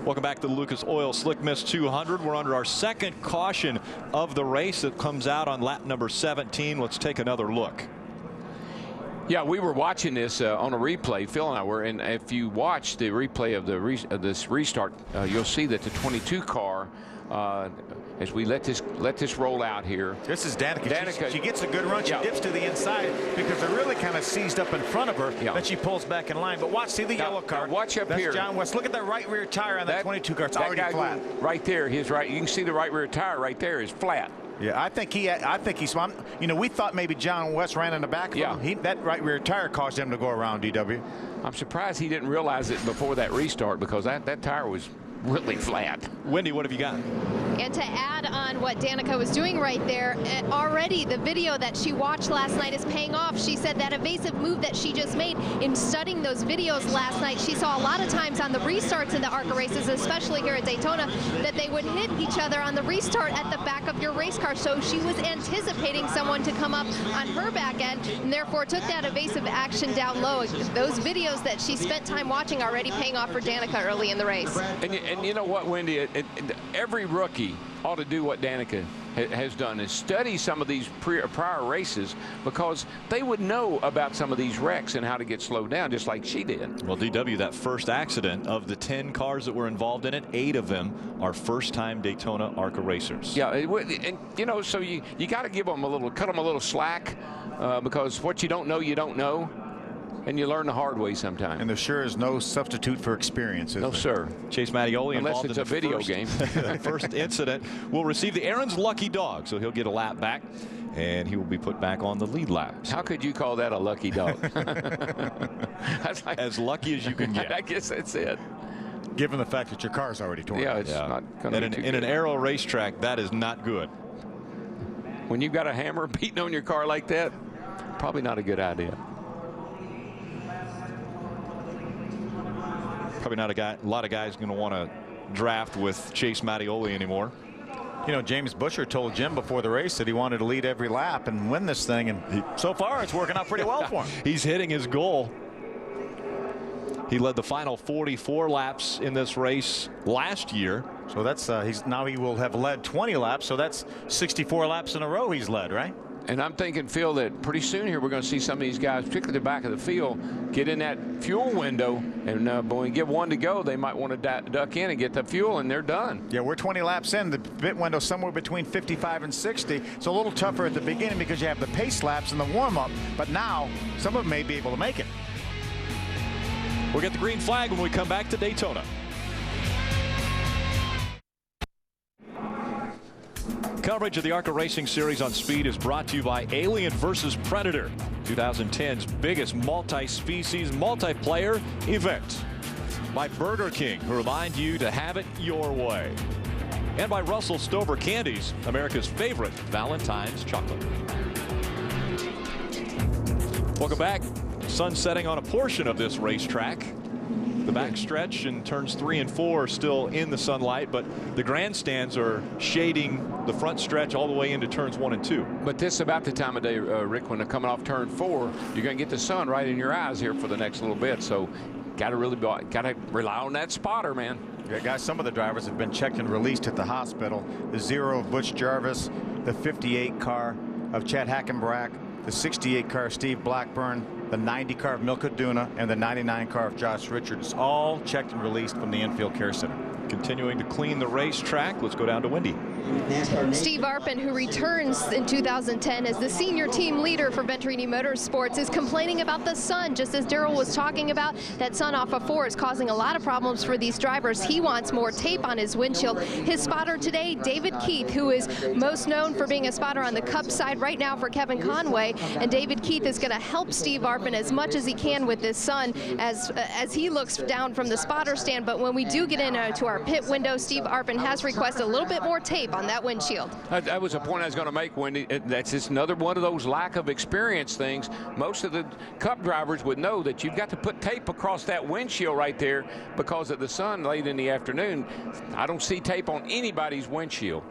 Welcome back to the Lucas Oil Slick Mist 200. We're under our second caution of the race that comes out on lap number 17. Let's take another look. Yeah, we were watching this on a replay, Phil and I were, and if you watch the replay of this restart, you'll see that the 22 car, as we let this roll out here. This is Danica. She gets a good run. She dips to the inside because they're really kind of seized up in front of her. Then she pulls back in line. But watch, see the yellow car. Watch up That's here. John West. Look at that right rear tire on that 22 car. It's already flat. Right there, his right. You can see the right rear tire right there is flat. Yeah, I think he's. You know, we thought maybe John West ran in the back of him. That right rear tire caused him to go around, DW. I'm surprised he didn't realize it before that restart because that tire was really flat. Wendy, what have you got? And to add on what Danica was doing right there, already the video that she watched last night is paying off. She said that evasive move that she just made in studying those videos last night, she saw a lot of times on the restarts in the ARCA races, especially here at Daytona, that they would hit each other on the restart at the back of your race car. So she was anticipating someone to come up on her back end and therefore took that evasive action down low. Those videos that she spent time watching already paying off for Danica early in the race. And you know what, Wendy, every rookie ought to do what Danica has done, is study some of these prior races, because they would know about some of these wrecks and how to get slowed down, just like she did. Well, DW, that first accident, of the 10 cars that were involved in it, 8 of them are first-time Daytona ARCA racers. Yeah, and you know, so you got to give them cut them a little slack, because what you don't know, you don't know. And you learn the hard way sometimes. And there sure is no substitute for experience, is No, there? sir. Chase Mattioli, unless involved it's in a video game. First incident, will receive the Aaron's lucky dog, so he'll get a lap back, and he will be put back on the lead lap. So. How could you call that a lucky dog? That's like, as lucky as you can get. I guess that's it. Given the fact that your car's already torn. Yeah, it's not going to be too in good. an aero racetrack, that is not good. When you've got a hammer beating on your car like that, probably not a good idea. Probably not a lot of guys going to want to draft with Chase Mattioli anymore. You know, James Busher told Jim before the race that he wanted to lead every lap and win this thing, and so far it's working out pretty well for him. He's hitting his goal. He led the final 44 laps in this race last year. So that's he will have led 20 laps, so that's 64 laps in a row he's led, right? And I'm thinking, Phil, that pretty soon here we're going to see some of these guys, particularly the back of the field, get in that fuel window. And when we get one to go, they might want to duck in and get the fuel, and they're done. Yeah, we're 20 laps in. The pit window somewhere between 55 and 60. It's a little tougher at the beginning because you have the pace laps and the warm-up. But now, some of them may be able to make it. We'll get the green flag when we come back to Daytona. Coverage of the ARCA Racing Series on Speed is brought to you by Alien vs. Predator, 2010's biggest multi-species, multiplayer event. By Burger King, who remind you to have it your way. And by Russell Stover Candies, America's favorite Valentine's chocolate. Welcome back. Sun setting on a portion of this racetrack. The backstretch and turns 3 and 4 are still in the sunlight, but the grandstands are shading the front stretch all the way into turns 1 and 2. But this is about the time of day, Rick, when they're coming off turn 4, you're going to get the sun right in your eyes here for the next little bit. So got to rely on that spotter, man. Yeah, guys, some of the drivers have been checked and released at the hospital. The 0 of Butch Jarvis, the 58 car of Chad Hackenbrack, the 68 car of Steve Blackburn, the 90 car of Milka Duna, and the 99 car of Josh Richards, all checked and released from the infield care center. Continuing to clean the racetrack, let's go down to Wendy. Steve Arpin, who returns in 2010 as the senior team leader for Venturini Motorsports, is complaining about the sun. Just as Daryl was talking about, that sun off of 4 is causing a lot of problems for these drivers. He wants more tape on his windshield. His spotter today, David Keith, who is most known for being a spotter on the Cup side right now for Kevin Conway. And David Keith is going to help Steve Arpin as much as he can with this sun as he looks down from the spotter stand. But when we do get into our pit window, Steve Arpin has requested a little bit more tape on that windshield. That was a point I was going to make, Wendy. That's just another one of those lack of experience things. Most of the Cup drivers would know that you've got to put tape across that windshield right there because of the sun late in the afternoon. I don't see tape on anybody's windshield.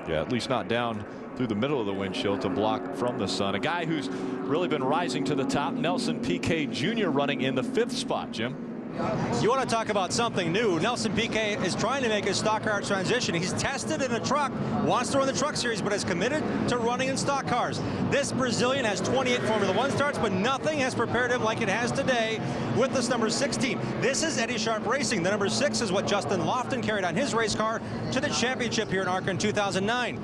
Yeah, at least not down through the middle of the windshield to block from the sun. A guy who's really been rising to the top, Nelson Piquet Jr. running in the 5th spot, Jim. You want to talk about something new? Nelson Piquet is trying to make his stock car transition. He's tested in a truck, wants to run the truck series, but is committed to running in stock cars. This Brazilian has 28 Formula One starts, but nothing has prepared him like it has today with this number 16. This is Eddie Sharp Racing. The number 6 is what Justin Lofton carried on his race car to the championship here in ARCA in 2009.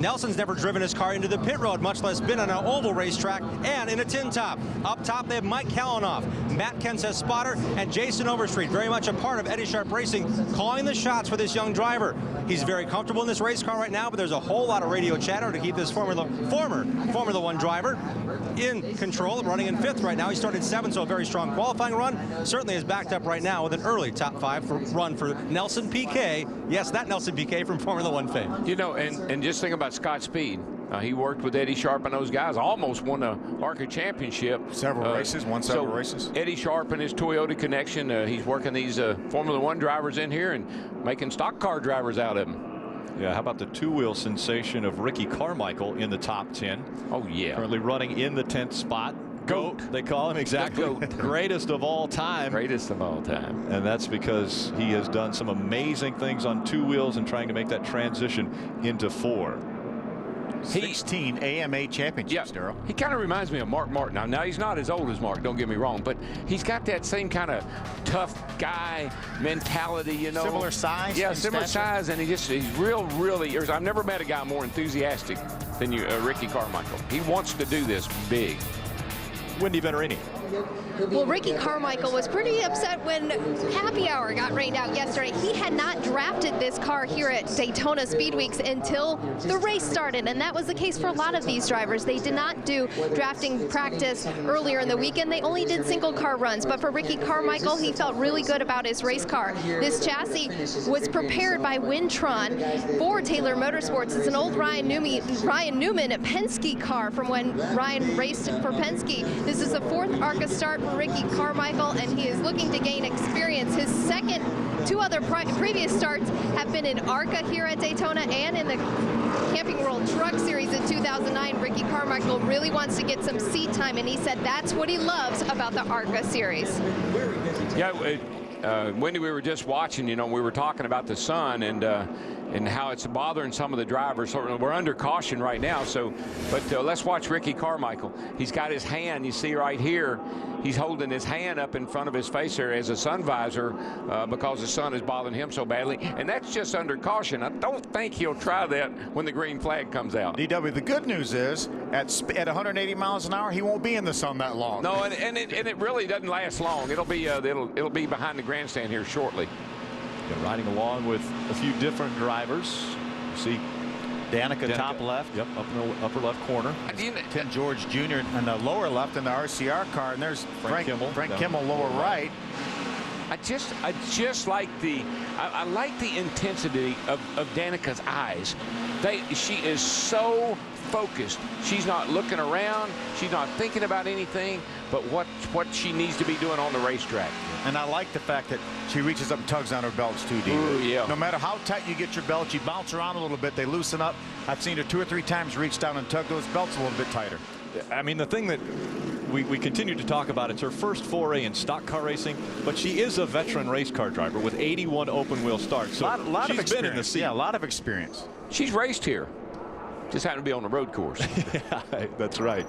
Nelson's never driven his car into the pit road, much less been on an oval racetrack and in a tin top. Up top, they have Mike Kalanoff, Matt Kenseth spotter, and Jason Overstreet, very much a part of Eddie Sharp Racing, calling the shots for this young driver. He's very comfortable in this race car right now, but there's a whole lot of radio chatter to keep this former Formula One driver in control, running in 5th right now. He started 7th, so a very strong qualifying run. Certainly is backed up right now with an early top 5 run for Nelson Piquet. Yes, that Nelson Piquet from Formula One fame. You know, and just think about Scott Speed. He worked with Eddie Sharp and those guys. Almost won the ARCA championship. Several races, won several races. Eddie Sharp and his Toyota connection. He's working these Formula One drivers in here and making stock car drivers out of them. Yeah, how about the two-wheel sensation of Ricky Carmichael in the top 10? Oh, yeah. Currently running in the 10th spot. GOAT, they call him, exactly. Greatest of all time. Greatest of all time. And that's because he has done some amazing things on 2 wheels and trying to make that transition into 4. 16 AMA championships, Darrell. He kind of reminds me of Mark Martin. Now, he's not as old as Mark, don't get me wrong, but he's got that same kind of tough guy mentality, you know. Similar size? Yeah, similar size, and he's really, I've never met a guy more enthusiastic than Ricky Carmichael. He wants to do this big. Wendy Venturini. Well, Ricky Carmichael was pretty upset when Happy Hour got rained out yesterday. He had not drafted this car here at Daytona Speedweeks until the race started, and that was the case for a lot of these drivers. They did not do drafting practice earlier in the weekend. They only did single car runs, but for Ricky Carmichael, he felt really good about his race car. This chassis was prepared by Wintron for Taylor Motorsports. It's an old Ryan Newman Penske car from when Ryan raced for Penske. This is the 4th ARCA start for Ricky Carmichael, and he is looking to gain experience. His second 2 other previous starts have been in ARCA here at Daytona and in the Camping World Truck Series in 2009. Ricky Carmichael really wants to get some seat time, and he said that's what he loves about the ARCA series. Yeah, Wendy, we were just watching, you know, we were talking about the sun and how it's bothering some of the drivers. So we're under caution right now. But let's watch Ricky Carmichael. He's got his hand, you see right here, he's holding his hand up in front of his face there as a sun visor because the sun is bothering him so badly. And that's just under caution. I don't think he'll try that when the green flag comes out. DW, the good news is at 180 miles an hour, he won't be in the sun that long. No, and it really doesn't last long. It'll be behind the grandstand here shortly. Yeah, riding along with a few different drivers. You see Danica top left. Yep, up in the upper left corner. Tim George Jr. in the lower left in the RCR car, and there's Frank Kimmel lower right. I just like I like the intensity of Danica's eyes. She is so focused. She's not looking around. She's not thinking about anything but what she needs to be doing on the racetrack. And I like the fact that she reaches up and tugs on her belts too, Dave. Ooh, yeah. No matter how tight you get your belt, you bounce around a little bit, they loosen up. I've seen her 2 or 3 times reach down and tug those belts a little bit tighter. I mean, the thing that we continue to talk about, it's her first foray in stock car racing, but she is a veteran race car driver with 81 open wheel starts. So lot she's of been in the seat. Yeah, a lot of experience. She's raced here. Just happened to be on the road course. Yeah, that's right.